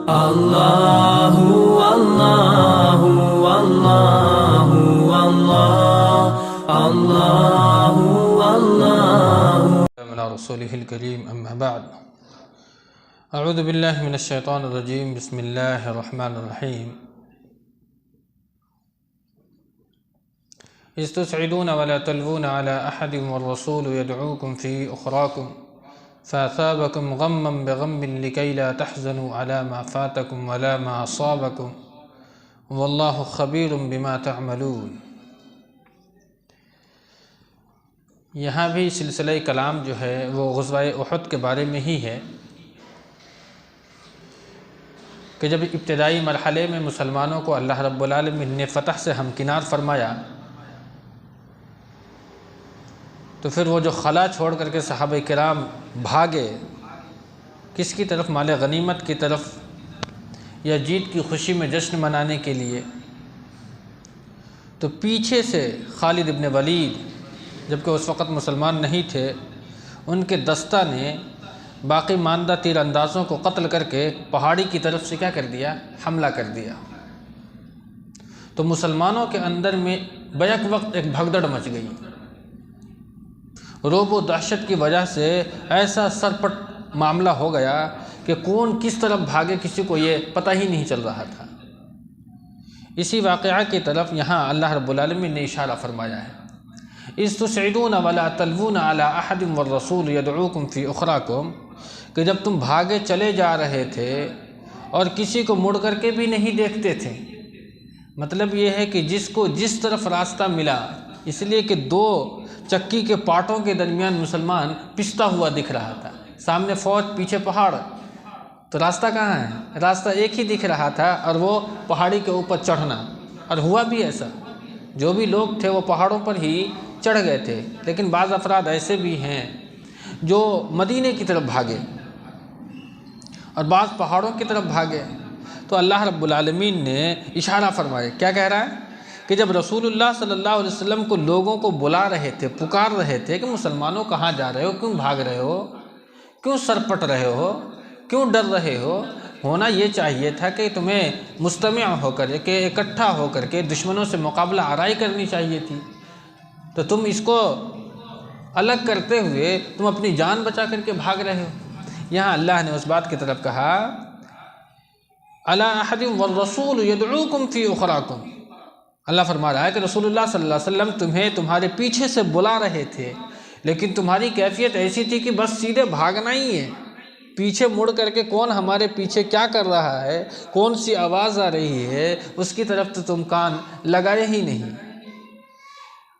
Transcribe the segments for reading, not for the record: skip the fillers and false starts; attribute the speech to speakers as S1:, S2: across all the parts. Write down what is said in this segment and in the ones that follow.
S1: الله والله والله والله الله والله
S2: على رسوله الكريم أما بعد أعوذ بالله من الشيطان الرجيم بسم الله الرحمن الرحيم إذ تسعدون ولا تلوون على أحد والرسول يدعوكم في أخراكم فأثابكم غما بغم لكي لا تحزنوا على ما فاتكم ولا ما أصابكم والله خبير بما تعملون۔ یہاں بھی سلسلہ کلام جو ہے وہ غزوہ احد کے بارے میں ہی ہے کہ جب ابتدائی مرحلے میں مسلمانوں کو اللہ رب العالمین نے فتح سے ہمکنار فرمایا تو پھر وہ جو خلا چھوڑ کر کے صحابہ کرام بھاگے کس کی طرف؟ مال غنیمت کی طرف یا جیت کی خوشی میں جشن منانے کے لیے۔ تو پیچھے سے خالد ابن ولید جبکہ اس وقت مسلمان نہیں تھے، ان کے دستہ نے باقی ماندہ تیر اندازوں کو قتل کر کے پہاڑی کی طرف سے کیا کر دیا؟ حملہ کر دیا۔ تو مسلمانوں کے اندر میں بیک وقت ایک بھگدڑ مچ گئی، روب و دہشت کی وجہ سے ایسا سرپٹ معاملہ ہو گیا کہ کون کس طرف بھاگے کسی کو یہ پتہ ہی نہیں چل رہا تھا۔ اسی واقعہ کی طرف یہاں اللہ رب العالمین نے اشارہ فرمایا ہے، اذ تسعدون ولا تلوون على احد والرسول يدعوكم في اخراكم، کہ جب تم بھاگے چلے جا رہے تھے اور کسی کو مڑ کر کے بھی نہیں دیکھتے تھے۔ مطلب یہ ہے کہ جس کو جس طرف راستہ ملا، اس لیے کہ دو چکی کے پاٹوں کے درمیان مسلمان پستا ہوا دکھ رہا تھا، سامنے فوج پیچھے پہاڑ، تو راستہ کہاں ہے؟ راستہ ایک ہی دکھ رہا تھا اور وہ پہاڑی کے اوپر چڑھنا۔ اور ہوا بھی ایسا، جو بھی لوگ تھے وہ پہاڑوں پر ہی چڑھ گئے تھے، لیکن بعض افراد ایسے بھی ہیں جو مدینے کی طرف بھاگے اور بعض پہاڑوں کی طرف بھاگے۔ تو اللہ رب العالمین نے اشارہ فرمایا، کیا کہہ رہا ہے کہ جب رسول اللہ صلی اللہ علیہ وسلم کو لوگوں کو بلا رہے تھے، پکار رہے تھے کہ مسلمانوں کہاں جا رہے ہو، کیوں بھاگ رہے ہو، کیوں سرپٹ رہے ہو، کیوں ڈر رہے ہو؟ ہونا یہ چاہیے تھا کہ تمہیں مجتمع ہو کر کے، اکٹھا ہو کر کے دشمنوں سے مقابلہ آرائی کرنی چاہیے تھی، تو تم اس کو الگ کرتے ہوئے تم اپنی جان بچا کر کے بھاگ رہے ہو۔ یہاں اللہ نے اس بات کی طرف کہا، علی احد والرسول یدعوکم فی اخراکم، اللہ فرما رہا ہے کہ رسول اللہ صلی اللہ علیہ وسلم تمہیں تمہارے پیچھے سے بلا رہے تھے، لیکن تمہاری کیفیت ایسی تھی کہ بس سیدھے بھاگنا ہی ہے، پیچھے مڑ کر کے کون ہمارے پیچھے کیا کر رہا ہے، کون سی آواز آ رہی ہے، اس کی طرف تو تم کان لگائے ہی نہیں۔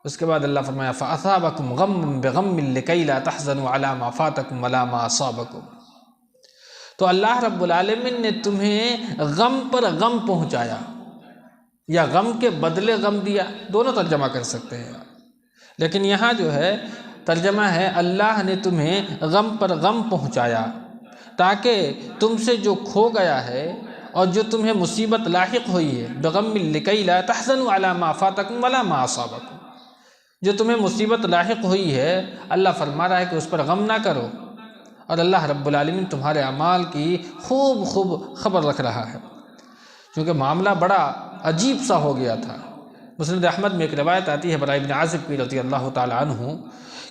S2: اس کے بعد اللہ فرمایا فَأَثَابَكُمْ غَمًّا بِغَمٍّ لِكَيْ لَا تَحْزَنُوا عَلَى مَا فَاتَكُمْ وَلَا مَا أَصَابَكُمْ۔ تو اللہ رب العالمین نے تمہیں غم پر غم پہنچایا یا غم کے بدلے غم دیا، دونوں ترجمہ کر سکتے ہیں، لیکن یہاں جو ہے ترجمہ ہے اللہ نے تمہیں غم پر غم پہنچایا تاکہ تم سے جو کھو گیا ہے اور جو تمہیں مصیبت لاحق ہوئی ہے، بِغَمٍّ لِكَيْ لَا تَحْزَنُوا عَلَى مَا فَاتَكُمْ وَلَا مَا أَصَابَكُمْ، جو تمہیں مصیبت لاحق ہوئی ہے اللہ فرما رہا ہے کہ اس پر غم نہ کرو، اور اللہ رب العالمین تمہارے اعمال کی خوب خبر رکھ رہا ہے، کیونکہ معاملہ بڑا عجیب سا ہو گیا تھا۔ مسند احمد میں ایک روایت آتی ہے براء بن عازب کی رضی اللہ تعالی عنہ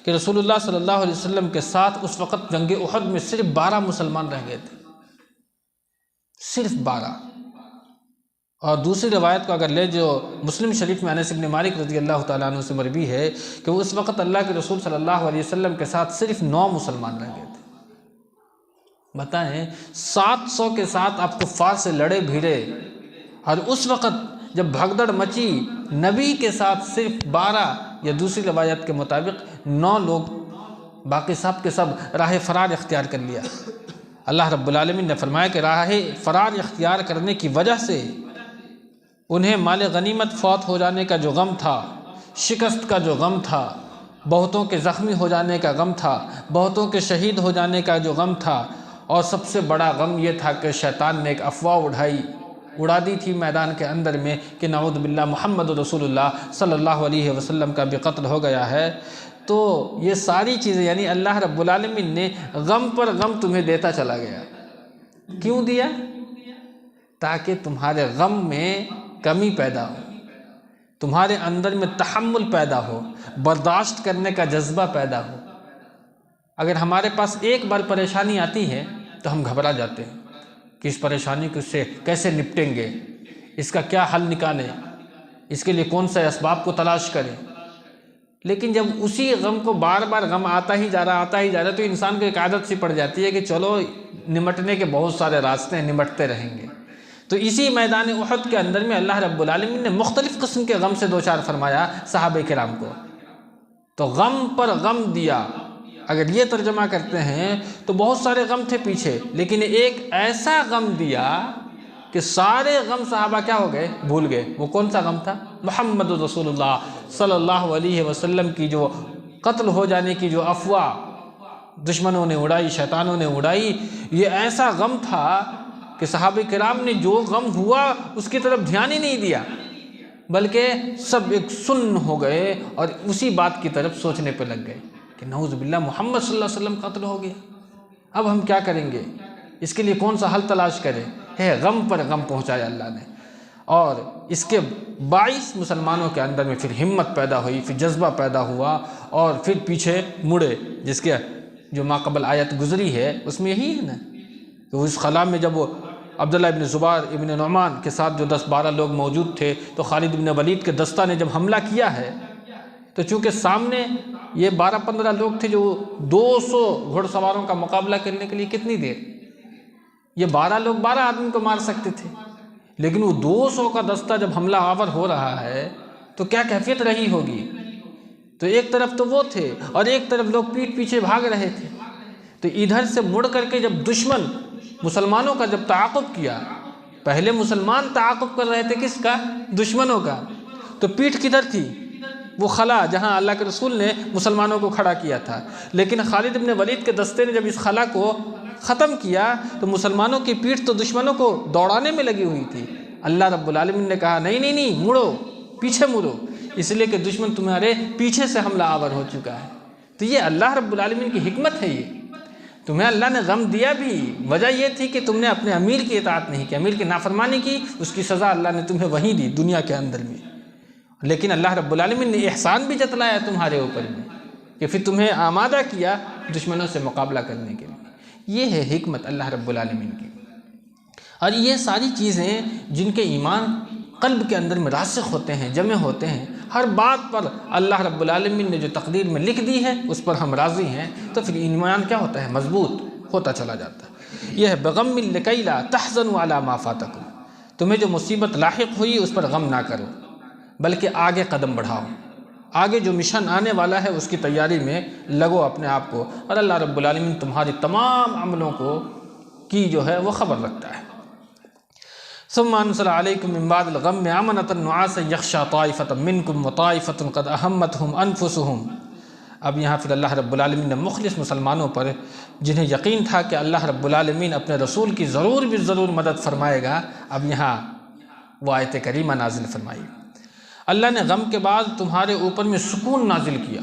S2: کہ رسول اللہ صلی اللہ علیہ وسلم کے ساتھ اس وقت جنگ احد میں صرف 12 مسلمان رہ گئے تھے، صرف 12۔ اور دوسری روایت کو اگر لے جو مسلم شریف میں انس بن مالک رضی اللہ تعالیٰ عنہ سے مروی ہے کہ اس وقت اللہ کے رسول صلی اللہ علیہ وسلم کے ساتھ صرف 9 مسلمان رہ گئے تھے۔ بتائیں 700 کے ساتھ آپ کفار سے لڑے بھیڑے، اور اس وقت جب بھگدڑ مچی نبی کے ساتھ صرف 12 یا دوسری روایت کے مطابق 9 لوگ، باقی سب کے سب راہ فرار اختیار کر لیا۔ اللہ رب العالمین نے فرمایا کہ راہ فرار اختیار کرنے کی وجہ سے انہیں مال غنیمت فوت ہو جانے کا جو غم تھا، شکست کا جو غم تھا، بہتوں کے زخمی ہو جانے کا غم تھا، بہتوں کے شہید ہو جانے کا جو غم تھا، اور سب سے بڑا غم یہ تھا کہ شیطان نے ایک افواہ اڑا دی تھی میدان کے اندر میں کہ نعوذ باللہ محمد رسول اللہ صلی اللہ علیہ وسلم کا بھی قتل ہو گیا ہے۔ تو یہ ساری چیزیں یعنی اللہ رب العالمین نے غم پر غم تمہیں دیتا چلا گیا۔ کیوں دیا؟ تاکہ تمہارے غم میں کمی پیدا ہو، تمہارے اندر میں تحمل پیدا ہو، برداشت کرنے کا جذبہ پیدا ہو۔ اگر ہمارے پاس ایک بار پریشانی آتی ہے تو ہم گھبرا جاتے ہیں کہ اس پریشانی کو سے کیسے نپٹیں گے، اس کا کیا حل نکالیں، اس کے لیے کون سے اسباب کو تلاش کریں۔ لیکن جب اسی غم کو بار بار غم آتا ہی جا رہا تو انسان کو ایک عادت سی پڑ جاتی ہے کہ چلو نمٹنے کے بہت سارے راستے ہیں، نمٹتے رہیں گے۔ تو اسی میدان احد کے اندر میں اللہ رب العالمین نے مختلف قسم کے غم سے دوچار فرمایا صحابہ کرام کو، تو غم پر غم دیا۔ اگر یہ ترجمہ کرتے ہیں تو بہت سارے غم تھے پیچھے، لیکن ایک ایسا غم دیا کہ سارے غم صحابہ کیا ہو گئے، بھول گئے۔ وہ کون سا غم تھا؟ محمد رسول اللہ صلی اللہ علیہ وسلم کی جو قتل ہو جانے کی جو افواہ دشمنوں نے اڑائی، شیطانوں نے اڑائی، یہ ایسا غم تھا کہ صحابہ کرام نے جو غم ہوا اس کی طرف دھیان ہی نہیں دیا، بلکہ سب ایک سن ہو گئے اور اسی بات کی طرف سوچنے پہ لگ گئے کہ نعوذ باللہ محمد صلی اللہ علیہ وسلم قتل ہو گیا، اب ہم کیا کریں گے، اس کے لیے کون سا حل تلاش کریں۔ ہے غم پر غم پہنچایا اللہ نے، اور اس کے باعث مسلمانوں کے اندر میں پھر ہمت پیدا ہوئی، پھر جذبہ پیدا ہوا، اور پھر پیچھے مڑے، جس کے جو ماقبل آیت گزری ہے اس میں یہی ہے نا، تو اس خلا میں جب وہ عبداللہ ابن زبیر ابن نعمان کے ساتھ جو 10-12 لوگ موجود تھے، تو خالد ابن ولید کے دستہ نے جب حملہ کیا ہے تو چونکہ سامنے یہ 12-15 لوگ تھے جو 200 گھوڑ سواروں کا مقابلہ کرنے کے لیے کتنی دیر، یہ 12 لوگ 12 آدمی کو مار سکتے تھے، لیکن وہ 200 کا دستہ جب حملہ آور ہو رہا ہے تو کیا کیفیت رہی ہوگی۔ تو ایک طرف تو وہ تھے اور ایک طرف لوگ پیٹ پیچھے بھاگ رہے تھے، تو ادھر سے مڑ کر کے جب دشمن مسلمانوں کا جب تعاقب کیا، پہلے مسلمان تعاقب کر رہے تھے کس کا؟ دشمنوں کا، تو پیٹھ کدھر تھی؟ وہ خلا جہاں اللہ کے رسول نے مسلمانوں کو کھڑا کیا تھا، لیکن خالد ابن ولید کے دستے نے جب اس خلا کو ختم کیا تو مسلمانوں کی پیٹھ تو دشمنوں کو دوڑانے میں لگی ہوئی تھی۔ اللہ رب العالمین نے کہا نہیں مڑو، پیچھے مڑو، اس لیے کہ دشمن تمہارے پیچھے سے حملہ آور ہو چکا ہے۔ تو یہ اللہ رب العالمین کی حکمت ہے، یہ تمہیں اللہ نے غم دیا بھی، وجہ یہ تھی کہ تم نے اپنے امیر کی اطاعت نہیں کی، امیر کی نافرمانی کی، اس کی سزا اللہ نے تمہیں وہیں دی دنیا کے اندر میں۔ لیکن اللہ رب العالمین نے احسان بھی جتلایا تمہارے اوپر میں کہ پھر تمہیں آمادہ کیا دشمنوں سے مقابلہ کرنے کے لیے۔ یہ ہے حکمت اللہ رب العالمین کی، اور یہ ساری چیزیں جن کے ایمان قلب کے اندر میں راسخ ہوتے ہیں، جمع ہوتے ہیں، ہر بات پر اللہ رب العالمین نے جو تقدیر میں لکھ دی ہے اس پر ہم راضی ہیں، تو پھر ایمان کیا ہوتا ہے؟ مضبوط ہوتا چلا جاتا ہے۔ یہ ہے بغم لکی لا تحزنوا علی ما فاتکم، تمہیں جو مصیبت لاحق ہوئی اس پر غم نہ کرو، بلکہ آگے قدم بڑھاؤ، آگے جو مشن آنے والا ہے اس کی تیاری میں لگو اپنے آپ کو، اور اللہ رب العالمین تمہاری تمام عملوں کو کی جو ہے وہ خبر رکھتا ہے۔ ثم انزل علیکم من بعد الغم امنۃ نعاسا یغشی طائفۃ منکم وطائفۃ قد اہمتہم انفسہم۔ اب یہاں پھر اللہ رب العالمین نے مخلص مسلمانوں پر جنہیں یقین تھا کہ اللہ رب العالمین اپنے رسول کی ضرور مدد فرمائے گا، اب یہاں وہ آیت کریمہ نازل فرمائی۔ اللہ نے غم کے بعد تمہارے اوپر میں سکون نازل کیا،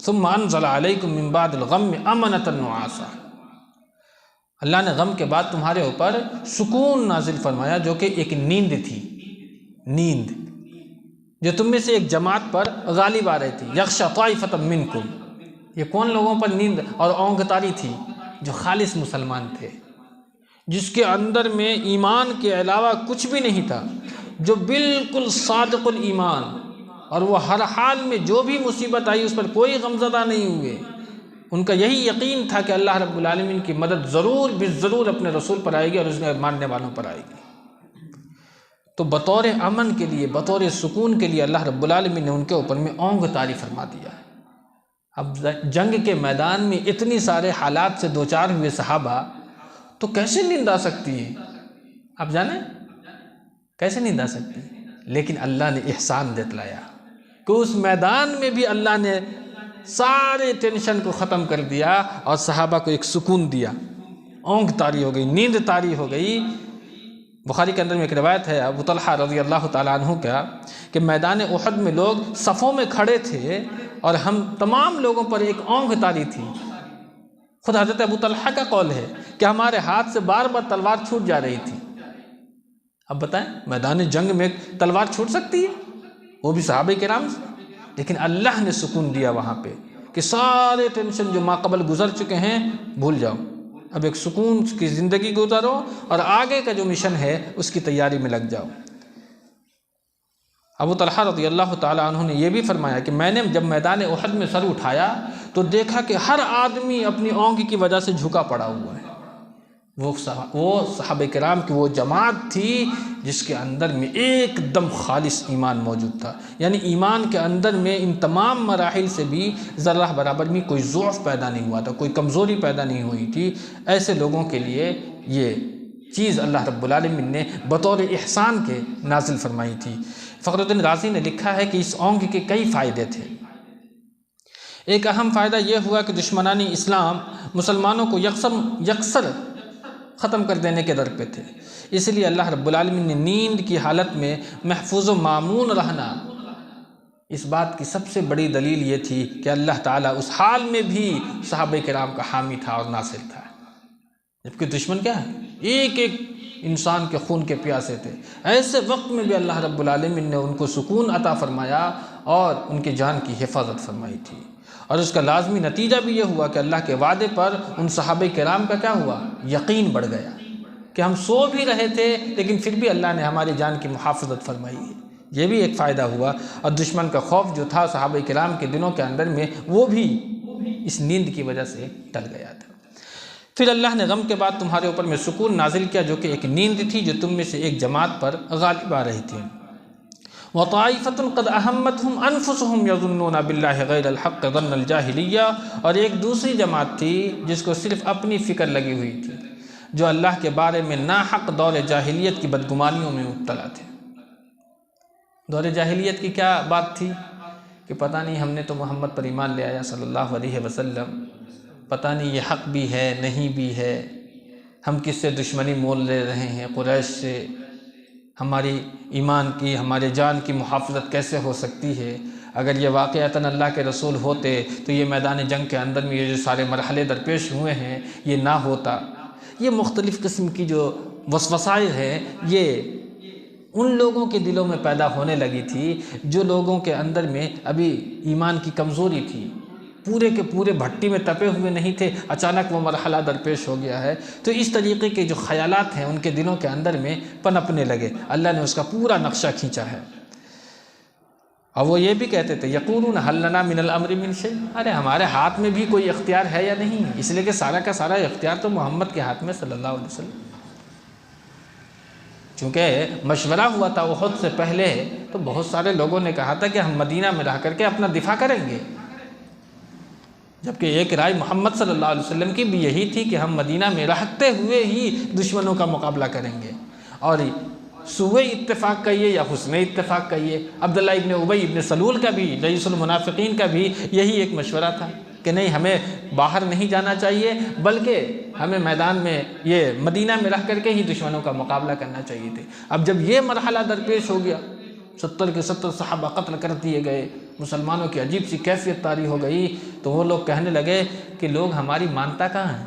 S2: ثم انزل علیکم من بعد الغم امنۃ نعاسا، اللہ نے غم کے بعد تمہارے اوپر سکون نازل فرمایا، جو کہ ایک نیند تھی، نیند جو تم میں سے ایک جماعت پر غالب آ رہی تھی۔ یغشی طائفۃ منکم، یہ کون لوگوں پر نیند اور اونگ طاری تھی؟ جو خالص مسلمان تھے، جس کے اندر میں ایمان کے علاوہ کچھ بھی نہیں تھا، جو بالکل صادق الایمان، اور وہ ہر حال میں جو بھی مصیبت آئی اس پر کوئی غمزدہ نہیں ہوئے۔ ان کا یہی یقین تھا کہ اللہ رب العالمین کی مدد ضرور اپنے رسول پر آئے گی اور اس نے ماننے والوں پر آئے گی۔ تو بطور امن کے لیے، بطور سکون کے لیے اللہ رب العالمین نے ان کے اوپر میں اونگ طاری فرما دیا۔ اب جنگ کے میدان میں اتنی سارے حالات سے دوچار ہوئے صحابہ، تو کیسے نیند آ سکتی ہے؟ آپ جانیں کیسے نیند آ سکتی ہے؟ لیکن اللہ نے احسان جتلایا کہ اس میدان میں بھی اللہ نے سارے ٹینشن کو ختم کر دیا اور صحابہ کو ایک سکون دیا، اونگ طاری ہو گئی، نیند طاری ہو گئی۔ بخاری کے اندر میں ایک روایت ہے ابو طلحہ رضی اللہ تعالیٰ عنہ کا، کہ میدان احد میں لوگ صفوں میں کھڑے تھے اور ہم تمام لوگوں پر ایک اونگ طاری تھی۔ خود حضرت ابو طلحہ کا قول ہے کہ ہمارے ہاتھ سے بار بار تلوار چھوٹ جا رہی تھی، اب بتائیں میدان جنگ میں تلوار چھوٹ سکتی ہے؟ وہ بھی صحابہ کرام سے. لیکن اللہ نے سکون دیا وہاں پہ کہ سارے ٹینشن جو ماقبل گزر چکے ہیں بھول جاؤ، اب ایک سکون کی زندگی گزارو اور آگے کا جو مشن ہے اس کی تیاری میں لگ جاؤ. ابو طلحہ رضی اللہ تعالیٰ عنہ نے یہ بھی فرمایا کہ میں نے جب میدان احد میں سر اٹھایا تو دیکھا کہ ہر آدمی اپنی اونگ کی وجہ سے جھکا پڑا ہوا ہے. وہ صحابہ کرام کی وہ جماعت تھی جس کے اندر میں ایک دم خالص ایمان موجود تھا. یعنی ایمان کے اندر میں ان تمام مراحل سے بھی ذرہ برابر میں کوئی ضعف پیدا نہیں ہوا تھا، کوئی کمزوری پیدا نہیں ہوئی تھی. ایسے لوگوں کے لیے یہ چیز اللہ رب العالمین نے بطور احسان کے نازل فرمائی تھی. فخر الدین رازی نے لکھا ہے کہ اس اونگ کے کئی فائدے تھے. ایک اہم فائدہ یہ ہوا کہ دشمنان اسلام مسلمانوں کو یکسر ختم کر دینے کے در پہ تھے، اس لیے اللہ رب العالمین نے نیند کی حالت میں محفوظ و مامون رہنا، اس بات کی سب سے بڑی دلیل یہ تھی کہ اللہ تعالیٰ اس حال میں بھی صحابہ کرام کا حامی تھا اور ناصر تھا. جبکہ دشمن کیا ہے؟ ایک ایک انسان کے خون کے پیاسے تھے. ایسے وقت میں بھی اللہ رب العالمین نے ان کو سکون عطا فرمایا اور ان کی جان کی حفاظت فرمائی تھی. اور اس کا لازمی نتیجہ بھی یہ ہوا کہ اللہ کے وعدے پر ان صحابہ کرام کا کیا ہوا؟ یقین بڑھ گیا کہ ہم سو بھی رہے تھے لیکن پھر بھی اللہ نے ہماری جان کی محافظت فرمائی ہے. یہ بھی ایک فائدہ ہوا. اور دشمن کا خوف جو تھا صحابہ کرام کے دلوں کے اندر میں وہ بھی اس نیند کی وجہ سے ٹل گیا تھا. پھر اللہ نے غم کے بعد تمہارے اوپر میں سکون نازل کیا جو کہ ایک نیند تھی جو تم میں سے ایک جماعت پر غالب آ رہی تھی. وَطَائِفَةٌ قَدْ أَهَمَّتْهُمْ أَنفُسُهُمْ يَظُنُّونَ بِاللَّهِ غَيْرَ الْحَقِّ ظَنَّ الْجَاهِلِيَّةِ، اور ایک دوسری جماعت تھی جس کو صرف اپنی فکر لگی ہوئی تھی، جو اللہ کے بارے میں ناحق دور جاہلیت کی بدگمانیوں میں مبتلا تھے. دور جاہلیت کی کیا بات تھی کہ پتہ نہیں ہم نے تو محمد پر ایمان لے آیا صلی اللہ علیہ وسلم، پتہ نہیں یہ حق بھی ہے نہیں بھی ہے، ہم کس سے دشمنی مول لے رہے ہیں قریش سے، ہماری ایمان کی ہمارے جان کی محافظت کیسے ہو سکتی ہے؟ اگر یہ واقعتاً اللہ کے رسول ہوتے تو یہ میدان جنگ کے اندر میں یہ جو سارے مرحلے درپیش ہوئے ہیں یہ نہ ہوتا. یہ مختلف قسم کی جو وسوسائیں ہیں یہ ان لوگوں کے دلوں میں پیدا ہونے لگی تھی جو لوگوں کے اندر میں ابھی ایمان کی کمزوری تھی، پورے کے پورے بھٹی میں تپے ہوئے نہیں تھے، اچانک وہ مرحلہ درپیش ہو گیا ہے. تو اس طریقے کے جو خیالات ہیں ان کے دلوں کے اندر میں پنپنے لگے. اللہ نے اس کا پورا نقشہ کھینچا ہے. اور وہ یہ بھی کہتے تھے یقولون هل لنا من الامر من شیء، ارے ہمارے ہاتھ میں بھی کوئی اختیار ہے یا نہیں؟ اس لیے کہ سارا کا سارا اختیار تو محمد کے ہاتھ میں صلی اللہ علیہ وسلم. چونکہ مشورہ ہوا تھا احد سے پہلے تو بہت سارے لوگوں نے کہا تھا کہ ہم مدینہ میں رہ کر کے اپنا دفاع کریں گے، جبکہ ایک رائے محمد صلی اللہ علیہ وسلم کی بھی یہی تھی کہ ہم مدینہ میں رہتے ہوئے ہی دشمنوں کا مقابلہ کریں گے. اور سوء اتفاق کہیے یا حسن اتفاق کہیے، عبداللہ ابن ابی ابن سلول کا بھی، رئیس المنافقین کا بھی یہی ایک مشورہ تھا کہ نہیں ہمیں باہر نہیں جانا چاہیے بلکہ ہمیں میدان میں یہ مدینہ میں رہ کر کے ہی دشمنوں کا مقابلہ کرنا چاہیے تھے. اب جب یہ مرحلہ درپیش ہو گیا، 70 کے 70 صحابہ قتل کر دیے گئے، مسلمانوں کی عجیب سی کیفیت طاری ہو گئی، تو وہ لوگ کہنے لگے کہ لوگ ہماری مانتا کہاں ہیں؟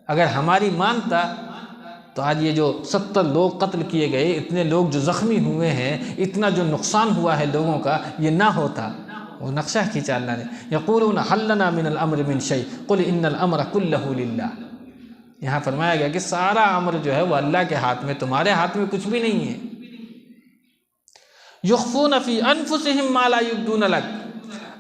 S2: اگر ہماری مانتا تو آج یہ جو 70 لوگ قتل کیے گئے، اتنے لوگ جو زخمی ہوئے ہیں، اتنا جو نقصان ہوا ہے لوگوں کا، یہ نہ ہوتا. وہ نقشہ کھینچا اللہ نے. یقولون هل لنا من الامر من شیء قل ان الامر كله للہ. یہاں فرمایا گیا کہ سارا امر جو ہے وہ اللہ کے ہاتھ میں، تمہارے ہاتھ میں کچھ بھی نہیں ہے. یخفون فی انفسہم ما لا یبدون لک.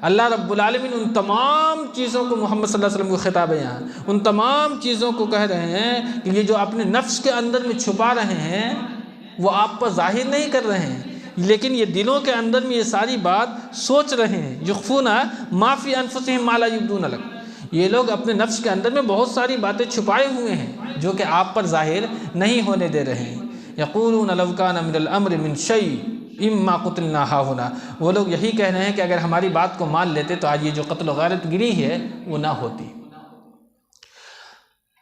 S2: اللہ رب العالمین ان تمام چیزوں کو، محمد صلی اللہ علیہ وسلم کو خطاب ہے یہاں، ان تمام چیزوں کو کہہ رہے ہیں کہ یہ جو اپنے نفس کے اندر میں چھپا رہے ہیں وہ آپ پر ظاہر نہیں کر رہے ہیں، لیکن یہ دلوں کے اندر میں یہ ساری بات سوچ رہے ہیں. یخفون ما فی انفسہم ما لا یبدون لک. یہ لوگ اپنے نفس کے اندر میں بہت ساری باتیں چھپائے ہوئے ہیں جو کہ آپ پر ظاہر نہیں ہونے دے رہے ہیں. یقولون لو کان من الامر من شیء اما قتلنا ہاہنا. وہ لوگ یہی کہہ رہے ہیں کہ اگر ہماری بات کو مان لیتے تو آج یہ جو قتل و غارت گری ہے وہ نہ ہوتی.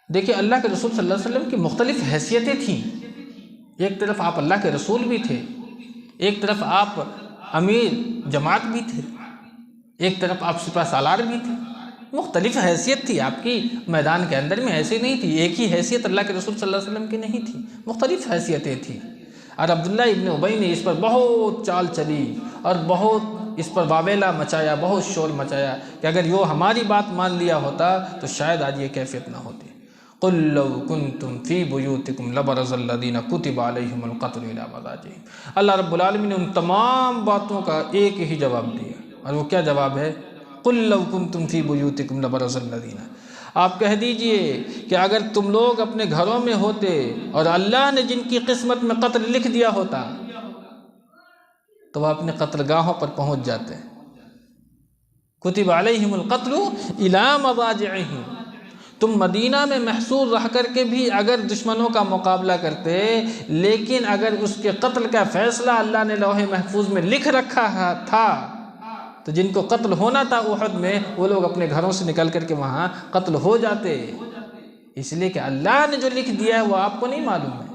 S2: دیکھیں اللہ کے رسول صلی اللہ علیہ وسلم کی مختلف حیثیتیں تھیں. ایک طرف آپ اللہ کے رسول بھی تھے، ایک طرف آپ امیر جماعت بھی تھے، ایک طرف آپ سپہ سالار بھی تھے. مختلف حیثیت تھی آپ کی میدان کے اندر میں، ایسے نہیں تھی ایک ہی حیثیت اللہ کے رسول صلی اللہ علیہ وسلم کی نہیں تھی، مختلف حیثیتیں تھیں. اور عبداللہ ابن ابی نے اس پر بہت چال چلی اور بہت اس پر واویلا مچایا، بہت شور مچایا کہ اگر یہ ہماری بات مان لیا ہوتا تو شاید آج یہ کیفیت نہ ہوتی۔ قُلْ لَوْ كُنْتُمْ فِي بُيُوتِكُمْ لَبَرَزَ الَّذِينَ كُتِبَ عَلَيْهِمُ الْقَتْلُ إِلَىٰ مَضَاجِعِهِمْ۔ اللہ رب العالمین نے ان تمام باتوں کا ایک ہی جواب دیا، اور وہ کیا جواب ہے؟ قُلْ لَوْ كُنْتُمْ فِي بُيُوتِكُمْ لَبَرَزَ الَّذِينَ، آپ کہہ دیجئے کہ اگر تم لوگ اپنے گھروں میں ہوتے اور اللہ نے جن کی قسمت میں قتل لکھ دیا ہوتا تو وہ اپنے قتل گاہوں پر پہنچ جاتے۔ کتب علیہم القتل الی مضاجعہم، تم مدینہ میں محصور رہ کر کے بھی اگر دشمنوں کا مقابلہ کرتے، لیکن اگر اس کے قتل کا فیصلہ اللہ نے لوح محفوظ میں لکھ رکھا تھا تو جن کو قتل ہونا تھا احد میں وہ لوگ اپنے گھروں سے نکل کر کے وہاں قتل ہو جاتے، اس لیے کہ اللہ نے جو لکھ دیا ہے وہ آپ کو نہیں معلوم ہے۔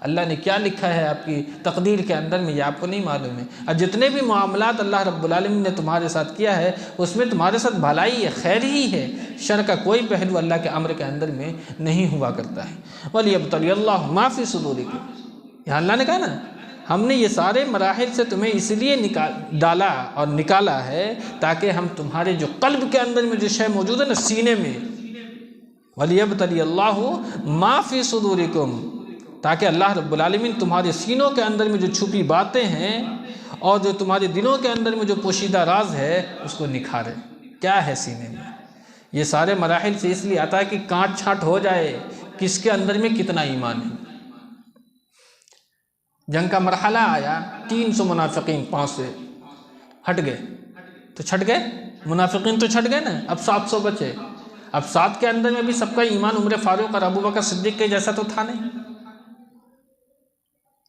S2: اللہ نے کیا لکھا ہے آپ کی تقدیر کے اندر میں یہ آپ کو نہیں معلوم ہے۔ اور جتنے بھی معاملات اللہ رب العالمین نے تمہارے ساتھ کیا ہے اس میں تمہارے ساتھ بھلائی ہے، خیر ہی ہے، شر کا کوئی پہلو اللہ کے امر کے اندر میں نہیں ہوا کرتا ہے۔ وَلِيَبْتَلِيَ اللَّهُ مَا فِي صُدُورِكُمْ، یہاں اللہ نے کہا نا ہم نے یہ سارے مراحل سے تمہیں اس لیے ڈالا اور نکالا ہے تاکہ ہم تمہارے جو قلب کے اندر میں جو شے موجود ہے نا سینے میں، وَلِيَبْتَلِيَ اللَّهُ مَا فِي صُدُورِكُمْ، تاکہ اللہ رب العالمین تمہارے سینوں کے اندر میں جو چھپی باتیں ہیں اور جو تمہارے دلوں کے اندر میں جو پوشیدہ راز ہے اس کو نکھارے۔ کیا ہے سینے میں؟ یہ سارے مراحل سے اس لیے آتا ہے کہ کانٹ چھانٹ ہو جائے کس کے اندر میں کتنا ایمان ہے۔ جنگ کا مرحلہ آیا، 300 منافقین پاؤں سے ہٹ گئے تو چھٹ گئے، منافقین تو چھٹ گئے نا، اب 700 بچے۔ اب 7 کے اندر میں بھی سب کا ایمان عمر فاروق اور ابوبکر صدیق کے جیسا تو تھا نہیں،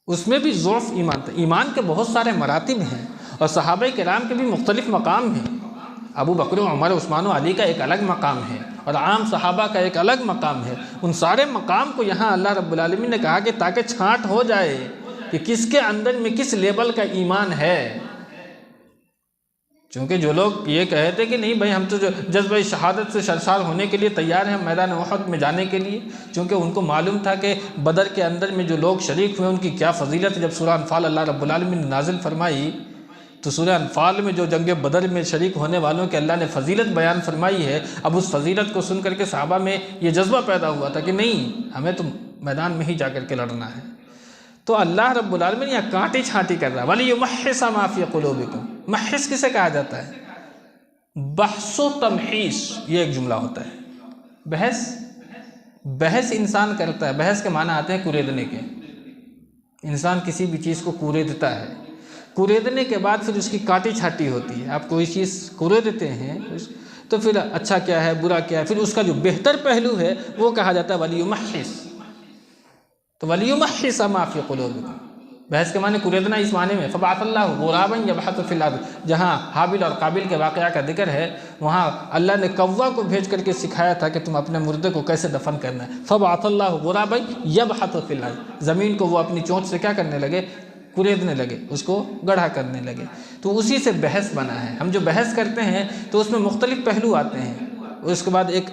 S2: اس میں بھی ضعف ایمان تھا۔ ایمان کے بہت سارے مراتب ہیں اور صحابہ کرام کے بھی مختلف مقام ہیں۔ ابو بکر عمر عثمان و علی کا ایک الگ مقام ہے اور عام صحابہ کا ایک الگ مقام ہے۔ ان سارے مقام کو یہاں اللہ رب العالمین نے کہا کہ تاکہ چھانٹ ہو جائے کہ کس کے اندر میں کس لیول کا ایمان ہے۔ چونکہ جو لوگ یہ کہتے کہ نہیں بھائی ہم تو جو جذبہ شہادت سے سرشار ہونے کے لیے تیار ہیں میدان احد میں جانے کے لیے، چونکہ ان کو معلوم تھا کہ بدر کے اندر میں جو لوگ شریک ہوئے ان کی کیا فضیلت ہے۔ جب سورہ انفال اللہ رب العالمین نے نازل فرمائی تو سورہ انفال میں جو جنگ بدر میں شریک ہونے والوں کے اللہ نے فضیلت بیان فرمائی ہے، اب اس فضیلت کو سن کر کے صحابہ میں یہ جذبہ پیدا ہوا تھا کہ نہیں ہمیں تو میدان میں ہی جا کر کے لڑنا ہے۔ تو اللہ رب العالمین یہاں کانٹی چھانٹی کر رہا ہے۔ وَلِيُمَحِّصَ مَا فِي قُلُوبِكُمْ، محس کسے کہا جاتا ہے؟ بحث و تمحیص، یہ ایک جملہ ہوتا ہے۔ بحث انسان کرتا ہے، بحث کے معنی آتے ہیں کوریدنے کے۔ انسان کسی بھی چیز کو کوریدتا ہے، کوریدنے کے بعد پھر اس کی کاٹی چھاٹی ہوتی ہے۔ آپ کوئی چیز کوریدتے ہیں تو پھر اچھا کیا ہے برا کیا ہے، پھر اس کا جو بہتر پہلو ہے وہ کہا جاتا ہے وَلِيُمَحِّص۔ تو وَلِيُمَحِّصَ مَا فِي قُلُوبِكُمْ، بحث کے معنی کوریدنا اس معنی میں فَبَعَثَ اللَّهُ غُرَابًا يَبْحَثُ فِي الْأَرْضِ، جہاں حابل اور قابل کے واقعہ کا ذکر ہے وہاں اللہ نے کوا کو بھیج کر کے سکھایا تھا کہ تم اپنے مردے کو کیسے دفن کرنا ہے۔ فَبَعَثَ اللَّهُ غُرَابًا يَبْحَثُ فِي الْأَرْضِ، زمین کو وہ اپنی چونچ سے کیا کرنے لگے؟ کوریدنے لگے، اس کو گڑھا کرنے لگے۔ تو اسی سے بحث بنا ہے۔ ہم جو بحث کرتے ہیں تو اس میں مختلف پہلو آتے ہیں، اس کے بعد ایک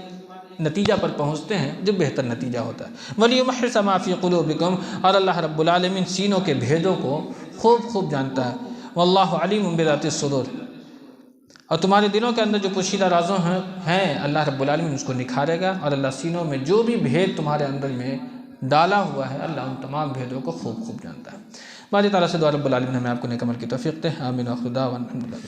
S2: نتیجہ پر پہنچتے ہیں جو بہتر نتیجہ ہوتا ہے۔ وَلِيُمَحِّصَ مَا فِي قُلُوبِكُمْ، اور اللہ رب العالمین سینوں کے بھیدوں کو خوب جانتا ہے۔ وَاللَّهُ عَلِيمٌ بِذَاتِ الصُّدُورِ، اور تمہارے دلوں کے اندر جو پوشیدہ رازوں ہیں اللہ رب العالمین اس کو نکھارے گا، اور اللہ سینوں میں جو بھی بھید تمہارے اندر میں ڈالا ہوا ہے اللہ ان تمام بھیدوں کو خوب جانتا ہے۔ باری تعالیٰ سے دعا رب العالمین ہمیں آپ کو نیک عمل کی توفیق دے، آمین۔ وآخر دعوانا الحمدللہ۔